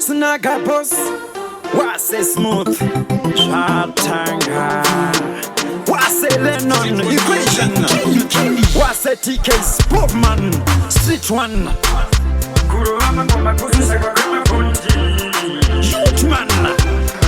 Snaga boss, wase smooth, Shatanga, wase Lennon, equation, wase TK Sportman, street one, Kuruama ngoma kuzushekwa kama punti, Youthman,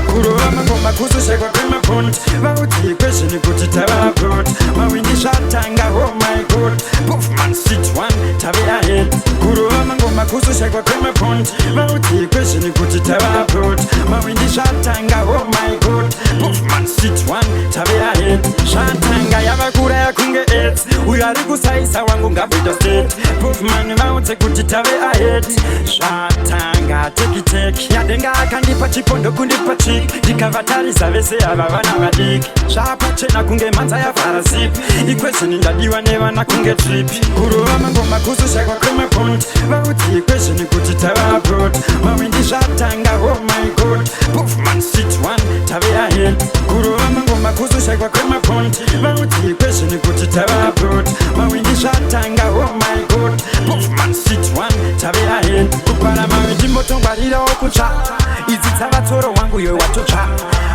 Kuruama ngoma kuzushekwa kama punti, Vauti equation kutitaba abroad, Mawindi Shatanga, oh my god, Puffman street one, tabe ahead, Kuruama ngoma kuzushekwa kama punti, Vauti equation kutitaba abroad, Mawindi Shatanga, oh my god, Puffman street one, tabe ahead, Shatanga yabakura yakunge AIDS, uyari kusaisa wangu ngabida state, Puffman vauti kutitabe ahead, Shatanga teki yadenga akandipa chipondo kundipa chik, ndikavatariza vese ava vana vadiki, zvapachena kunge manza yafarasip, equation ndadiwa nevana kunge trip, Kuruama ngoma kuzushekwa kwemapoint, vauti equation kuti tava abroad, Mawindi Shatanga, oh my god, Puffman street one, tave ahead, Kuruama ngoma kuzushekwa kwemapoint, vauti equation kuti tava abroad, Mawindi Shatanga, oh my god, Puffman street one, tave ahead, kupara Mawindi motongwarira okutsva, idzi dzavatsoro wangu yoyo watotsva,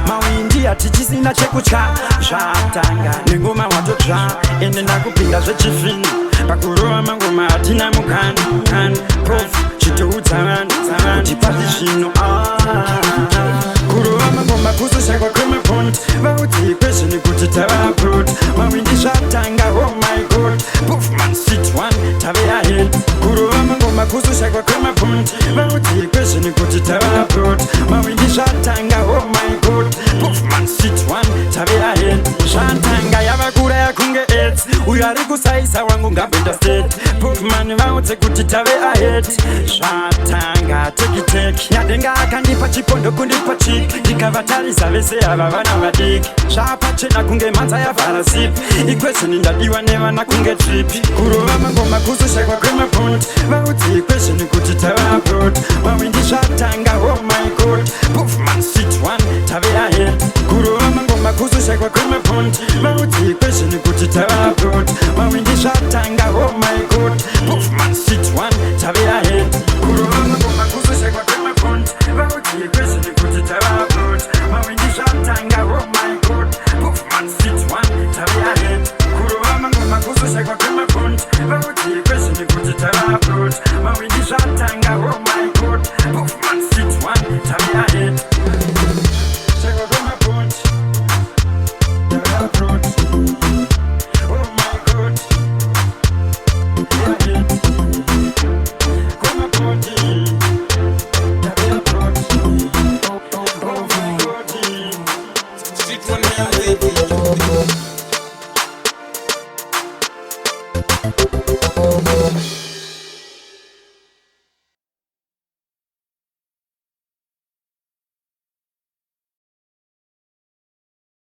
Mawindi hatichisina chekutya, Shatanga nengoma watotsva, ende ndakupinda zvechifini, pakuroama ngoma hatina mukana, Prof chitoudza vanhu kuti pati zvino, kuroama ngoma kuzushekwa kwemapoint, vauti equation kuti tava abroad, Mawindi Shatanga, oh my god, Puffman street one, tave ahead, kuroama ngoma kuzushekwa kwemapoint, vauti equation kuti tava abroad, Mawindi Shatanga, oh my god, Puffman street one, tave ahead, Shatanga yavakura yakunge AIDS, uyari kusaisa wangu ngabenda state, Puffman vauti kuti tave ahead, Shatanga teki yadenga akandipa chipondo kundipa chik, ndikavatariza vese ava vana vadiki, zvapachena kunge manza yafarasip, equation ndadiwa nevana kunge trip, Kuruama ngoma kuzushekwa kwemapoint, vauti equation kuti tava abroad, Mawindi Shatanga, oh my god, Puffman street one, tave ahead, Kuruama ngoma kuzushekwa kwemapoint, vauti equation kuti tava abroad, Mawindi Shatanga, oh my god, Puffman street one, tave ahead, Kuruama ngoma kuzushekwa kwemapoint, vauti equation kuti tava abroad, Mawindi Shatanga, oh my god, Puffman street one, tave ahead, Kuruama ngoma kuzushekwa kwemapoint, vauti equation kuti tava abroad, Mawindi Shatanga, oh my god, Puffman street one, tave ahead, shekwa kwemapoint, tave abroad, oh my god, tave ahead, kwemapoint, tave abroad, oh my god, Street one man, baby.